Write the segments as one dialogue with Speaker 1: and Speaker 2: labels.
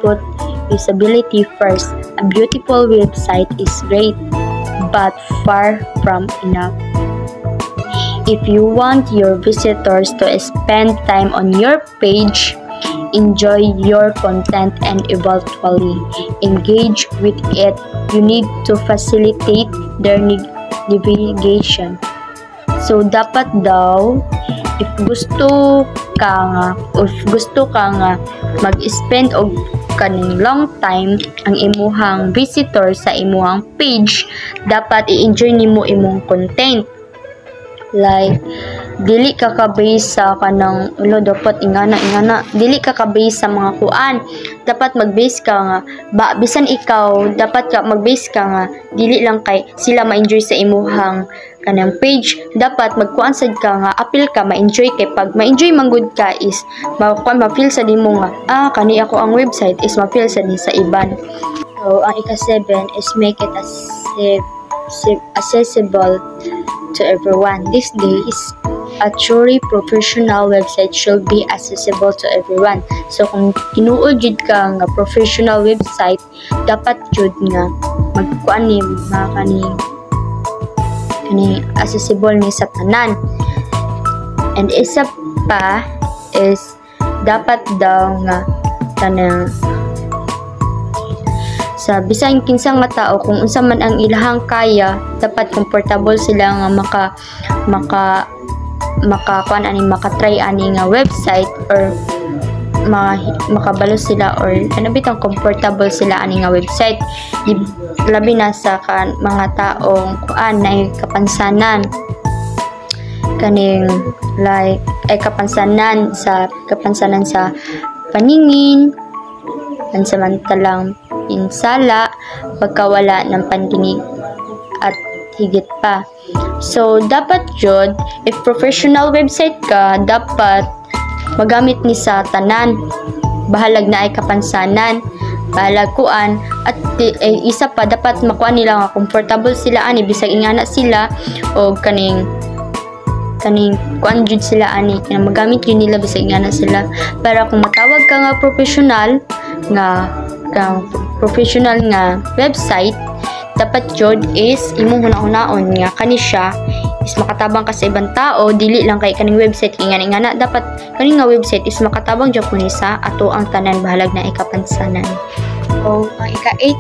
Speaker 1: put usability first. A beautiful website is great, but far from enough. If you want your visitors to spend time on your page, enjoy your content, and eventually engage with it, you need to facilitate their navigation. So, dapat daw, if gusto ka nga mag-spend og kaning long time ang imuhang visitor sa imuhang page, dapat i-enjoy nimo imong content. Like, dili ka ka-base sa kanang dapat ingana dili ka ka-base sa mga kuan. Dapat mag-base ka nga bisan ikaw dapat ka mag-base ka nga dili lang kay sila ma-enjoy sa imuhang kanang page. Dapat magkuan sad ka nga apil ka ma-enjoy kay pag ma-enjoy man gud ka is ma-feel sa nimo nga kani ako ang website is ma-feel sa ni sa iban. So ang ika-7 is make it accessible to everyone. These days, a truly professional website should be accessible to everyone. So, kung tinuod jud ka nga professional website, dapat jud nga magkuan ni kani accessible ni sa tanan. And isa pa is dapat daw nga kanang sa bisan kinsa nga tao kung unsa man ang ilahang kaya, dapat comfortable sila nga makatry ani nga website or makabalo sila or bitang comfortable sila ani nga website. Labi na sa mga taong kuan na kapansanan kaning like kapansanan sa paningin, pansamantalang pinsala, pagkawala ng pandinig at higit pa. So, dapat jud, if professional website ka, dapat magamit ni sa tanan. Bahalag na ay kapansanan, bahalag kuan, at isa pa, dapat makuha nila nga comfortable sila ani, bisag ingana sila, o kaning kuan jud sila ani, kaya magamit yun nila bisag ingana sila. Para kung matawag ka nga professional nga website, dapat jud is imong hunahon nga kani siya is makatabang ka sa ibang tao, dili lang kay kaning website ingana dapat kaning nga website is makatabang jud kuno sa ato ang tanan bahalag na ikapansanan. So, ang ika-8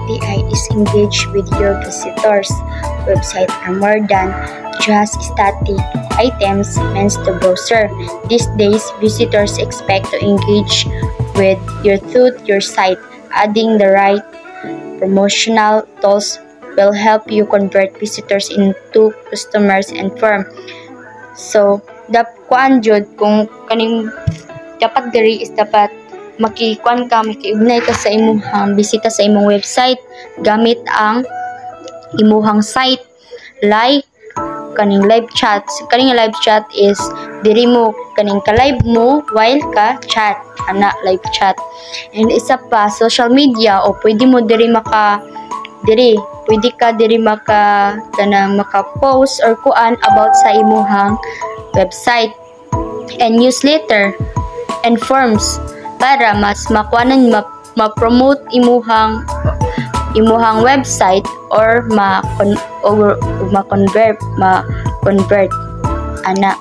Speaker 1: is engage with your visitors. Website are more than just static items meant to browser. These days, visitors expect to engage with your site. Adding the right promotional tools will help you convert visitors into customers and firm. So, kuan jud kung kaning dapat diri is dapat makiugnay ka sa imuhang bisita sa imong website gamit ang imuhang site, like kaning live chat. Kaning live chat is diri mo kaning ka-live mo while ka chat, live chat. And isa pa, social media, o pwede mo diri maka-post or kuan about sa imuhang website. And newsletter and forms para mas makuanan ma-promote imuhang website or ma-convert ana.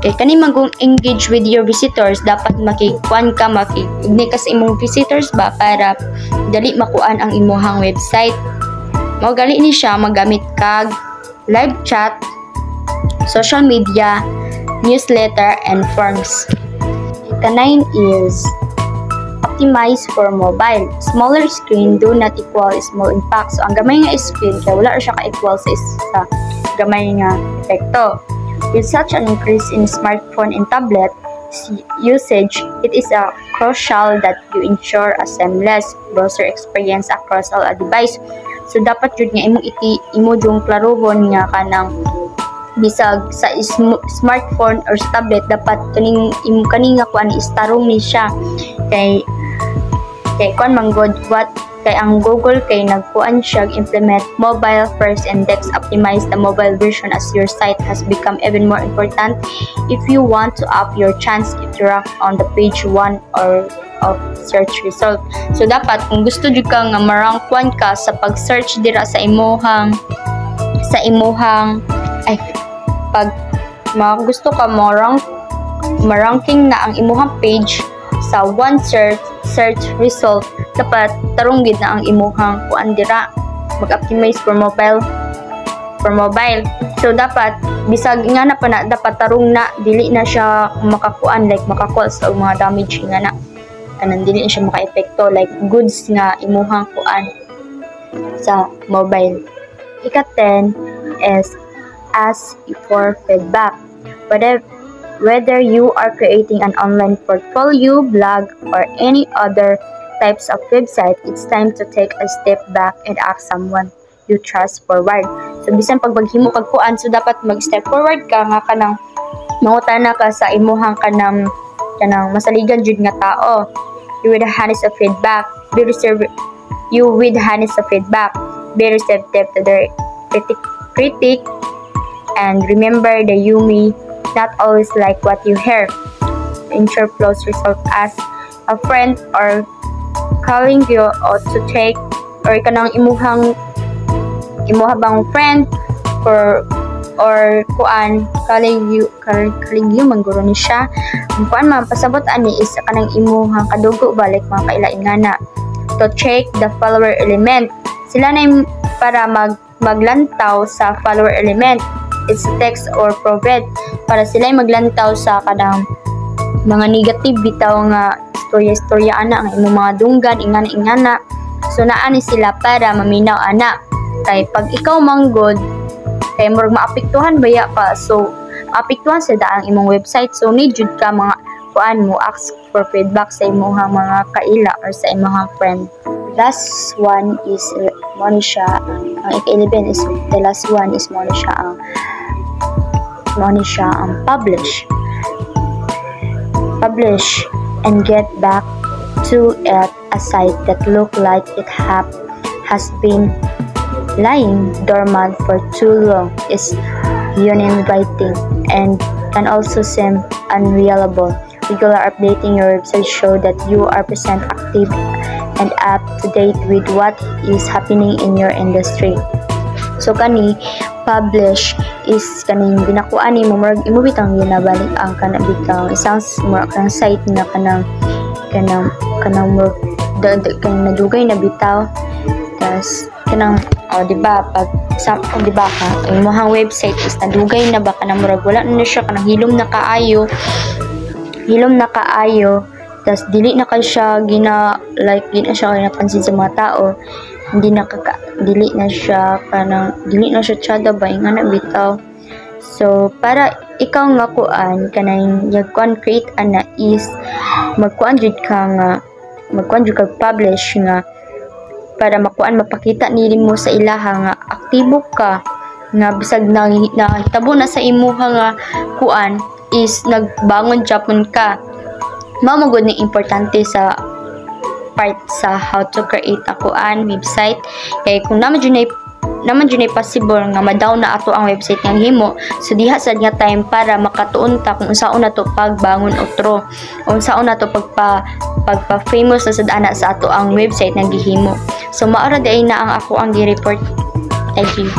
Speaker 1: Kay kani magong engage with your visitors, dapat makiugnay ka sa imong visitors ba para dali makuan ang imuhang website. Mao gali ni siya magamit kag live chat, social media, newsletter and forms. Ika-9 is optimize for mobile. Smaller screen do not equal small impact. So, ang gamay nga screen, kaya wala siya ka-equal sa gamay nga epekto. With such an increase in smartphone and tablet usage, it is crucial that you ensure a seamless browser experience across all devices. So, dapat yun nga imo yung klarohon nga kanang bisag sa smartphone or sa tablet, dapat kaning nga kuan is tarong ni siya kay kuan manggod what kay ang Google kay nagkuan siya implement mobile first index, optimize the mobile version as your site has become even more important if you want to up your chance to rank on the page 1 or of search result. So dapat kung gusto jud ka nga ma-rank 1 ka sa pag-search dira sa imuhang pag gusto ka ma-ranking na ang imuhang page sa one search result, dapat tarong gid na ang imuhang kuan dira mag-optimize for mobile. So dapat bisag nga na pa na dapat tarong na dili na siya makakuan like maka-cause og mga damage nga na kanang dili na siya maka-epekto like goods nga imuhang kuan sa mobile. Ika-10 is ask for feedback. Whether you are creating an online portfolio, blog, or any other types of website, it's time to take a step back and ask someone you trust forward. So bisan pag maghimo kag kuan, so dapat mag-step forward ka nga kanang mangutana ka sa imuhang kanang masaligan jud nga tao. You with honest of feedback. Be receptive to their critic, and remember that you may not always like what you hear. Ensure close result as a friend or calling you or to take or kanang imuha bang friend or kuan calling you mangguro ni siya ang kuan man pasabot ani is kanang imuhang kadugo balik mga kailaingana. To check the follower element, sila na para maglantaw sa follower element. It's text or proverb para sila maglantaw sa kanang mga negative bitaw nga istorya ana ang imong mga dunggan ingana. So naani sila para maminaw ana kay pag ikaw manggod kay murag maapektuhan baya ka, so maapektuhan sa daang imong website. So need jud ka mga kuan mo ask for feedback sa imong mga kaila or sa imong friend. Last one is Monisha. Ang ika-11 is the last one is Monisha ang publish and get back to it. A site that look like it has been lying dormant for too long is uninviting and can also seem unreliable. Regular updating your website show that you are present, active, and up to date with what is happening in your industry. So kani publish is kaning binakuan ni mo murag imo bitang ginabalik ang kana bitang isang kanang site nga kanang murag nadugay na bitaw tas kanang di ba pag di ba ka imong website is nadugay na ba kanang murag wala na siya kanang hilom na kaayo tas dili na kay siya gina siya napansin sa mga tao, dili na siya tsada ba nga bitaw. So para ikaw nga kuan kanang create ana is magkuan jud ka publish nga para mapakita nili mo sa ilaha nga aktibo ka nga bisag nahitabo na sa imuha nga kuan is nagbangon japon ka. Mamagod ni importante sa part sa how to create a kuan website kay kung naman dyan ay possible nga ma-down na ato ang website nga himo, so diha sad nga time para makatuon ta kung unsaon na to pagbangon otro, unsaon na to pagpa-famous na sad ana sa ato ang website nga gihimo. So maora day na ang ako ang gi-report. Thank you.